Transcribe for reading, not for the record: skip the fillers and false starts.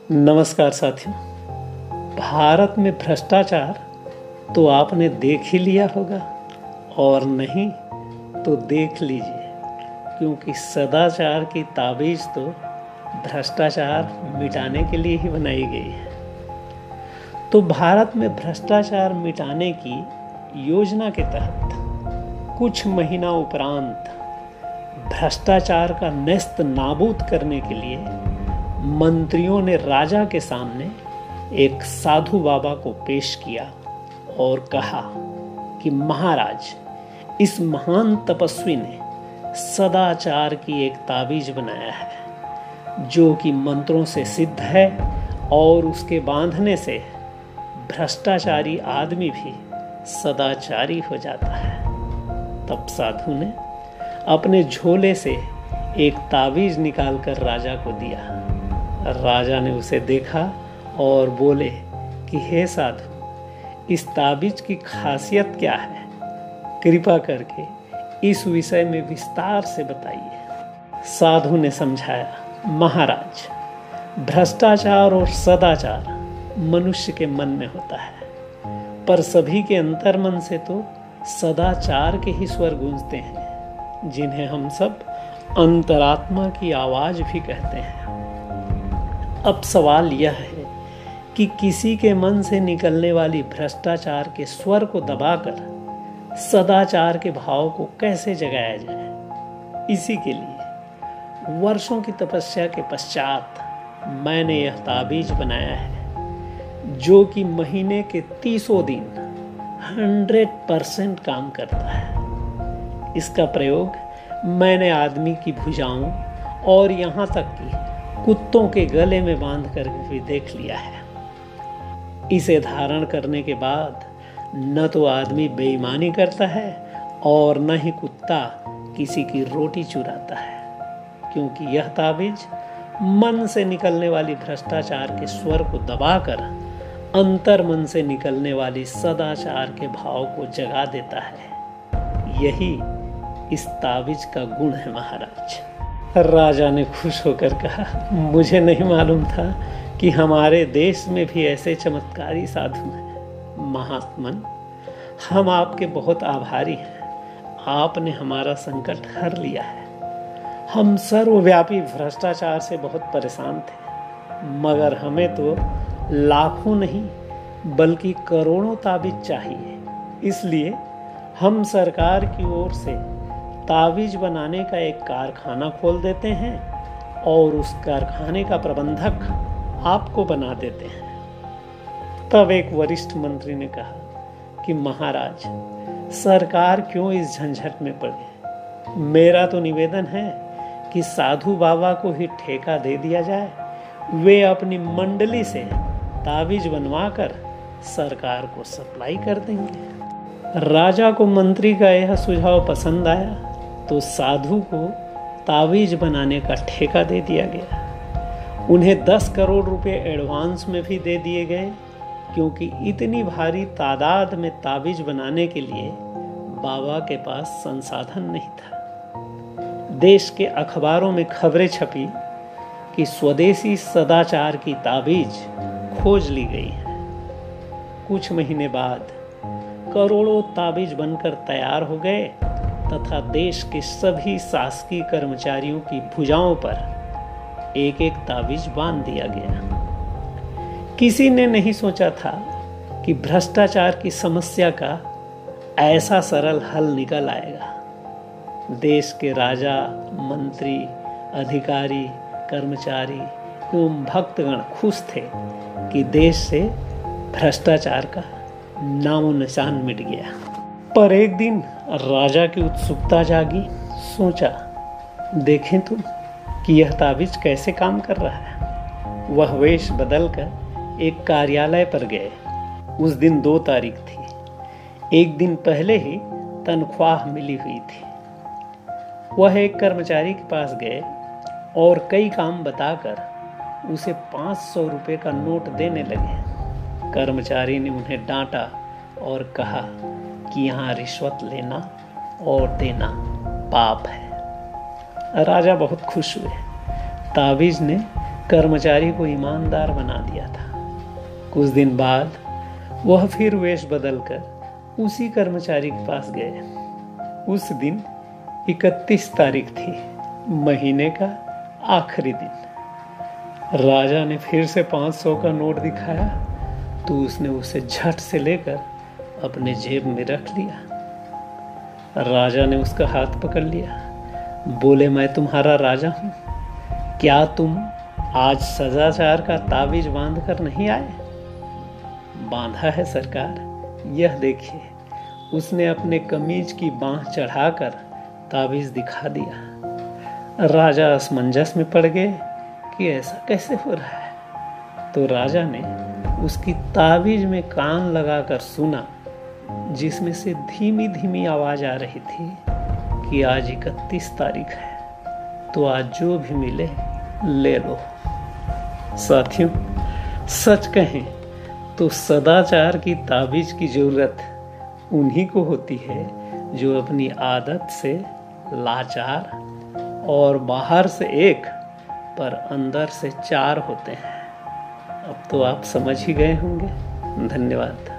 नमस्कार साथियों। भारत में भ्रष्टाचार तो आपने देख ही लिया होगा, और नहीं तो देख लीजिए, क्योंकि सदाचार की ताबीज तो भ्रष्टाचार मिटाने के लिए ही बनाई गई है। तो भारत में भ्रष्टाचार मिटाने की योजना के तहत कुछ महीना उपरांत भ्रष्टाचार का नेस्त नाबूद करने के लिए मंत्रियों ने राजा के सामने एक साधु बाबा को पेश किया और कहा कि महाराज, इस महान तपस्वी ने सदाचार की एक ताबीज बनाया है जो कि मंत्रों से सिद्ध है, और उसके बांधने से भ्रष्टाचारी आदमी भी सदाचारी हो जाता है। तब साधु ने अपने झोले से एक ताबीज निकालकर राजा को दिया। राजा ने उसे देखा और बोले कि हे साधु, इस ताबीज की खासियत क्या है? कृपा करके इस विषय में विस्तार से बताइए। साधु ने समझाया, महाराज, भ्रष्टाचार और सदाचार मनुष्य के मन में होता है, पर सभी के अंतर्मन से तो सदाचार के ही स्वर गूंजते हैं, जिन्हें हम सब अंतरात्मा की आवाज भी कहते हैं। अब सवाल यह है कि किसी के मन से निकलने वाली भ्रष्टाचार के स्वर को दबाकर सदाचार के भाव को कैसे जगाया जाए। इसी के लिए वर्षों की तपस्या के पश्चात मैंने यह ताबीज बनाया है, जो कि महीने के 30 दिन 100% काम करता है। इसका प्रयोग मैंने आदमी की भुजाओं और यहाँ तक कि कुत्तों के गले में बांध कर भी देख लिया है। इसे धारण करने के बाद न तो आदमी बेईमानी करता है और न ही कुत्ता किसी की रोटी चुराता है, क्योंकि यह ताबीज मन से निकलने वाली भ्रष्टाचार के स्वर को दबाकर अंतर मन से निकलने वाली सदाचार के भाव को जगा देता है। यही इस ताबीज का गुण है महाराज। राजा ने खुश होकर कहा, मुझे नहीं मालूम था कि हमारे देश में भी ऐसे चमत्कारी साधु हैं। महात्मन, हम आपके बहुत आभारी हैं। आपने हमारा संकट हर लिया है। हम सर्वव्यापी भ्रष्टाचार से बहुत परेशान थे, मगर हमें तो लाखों नहीं बल्कि करोड़ों ताबीज चाहिए। इसलिए हम सरकार की ओर से ताबीज बनाने का एक कारखाना खोल देते हैं और उस कारखाने का प्रबंधक आपको बना देते हैं। तब एक वरिष्ठ मंत्री ने कहा कि महाराज, सरकार क्यों इस झंझट में पड़े? मेरा तो निवेदन है कि साधु बाबा को ही ठेका दे दिया जाए। वे अपनी मंडली से ताबीज बनवाकर सरकार को सप्लाई कर देंगे। राजा को मंत्री का यह सुझाव पसंद आया, तो साधु को ताबीज बनाने का ठेका दे दिया गया। उन्हें 10 करोड़ रुपए एडवांस में भी दे दिए गए, क्योंकि इतनी भारी तादाद में ताबीज बनाने के लिए बाबा के पास संसाधन नहीं था। देश के अखबारों में खबरें छपी कि स्वदेशी सदाचार की ताबीज खोज ली गई है। कुछ महीने बाद करोड़ों ताबीज बनकर तैयार हो गए तथा देश के सभी शासकीय कर्मचारियों की भुजाओं पर एक एक ताबीज बांध दिया गया। किसी ने नहीं सोचा था कि भ्रष्टाचार की समस्या का ऐसा सरल हल निकल आएगा। देश के राजा, मंत्री, अधिकारी, कर्मचारी एवं भक्तगण खुश थे कि देश से भ्रष्टाचार का नामो निशान मिट गया। पर एक दिन राजा की उत्सुकता जागी। सोचा, देखें तो कि यह ताबीज कैसे काम कर रहा है। वह वेश बदलकर एक कार्यालय पर गए। उस दिन 2 तारीख थी। एक दिन पहले ही तनख्वाह मिली हुई थी। वह एक कर्मचारी के पास गए और कई काम बताकर उसे 500 रुपये का नोट देने लगे। कर्मचारी ने उन्हें डांटा और कहा कि यहाँ रिश्वत लेना और देना पाप है। राजा बहुत खुश हुए। ताबीज ने कर्मचारी को ईमानदार बना दिया था। कुछ दिन बाद वह फिर वेश बदलकर उसी कर्मचारी के पास गए। उस दिन 31 तारीख थी, महीने का आखिरी दिन। राजा ने फिर से 500 का नोट दिखाया तो उसने उसे झट से लेकर अपने जेब में रख लिया। राजा ने उसका हाथ पकड़ लिया, बोले, मैं तुम्हारा राजा हूं, क्या तुम आज सदाचार का ताबीज बांध कर नहीं आए? बांधा है सरकार, यह देखिए। उसने अपने कमीज की बांह चढ़ाकर ताबीज दिखा दिया। राजा असमंजस में पड़ गए कि ऐसा कैसे हो रहा है। तो राजा ने उसकी ताबीज में कान लगाकर सुना, जिसमें से धीमी धीमी आवाज आ रही थी कि आज 31 तारीख है, तो आज जो भी मिले ले लो। साथियों, सच कहें तो सदाचार की ताबीज की जरूरत उन्हीं को होती है जो अपनी आदत से लाचार और बाहर से एक पर अंदर से चार होते हैं। अब तो आप समझ ही गए होंगे। धन्यवाद।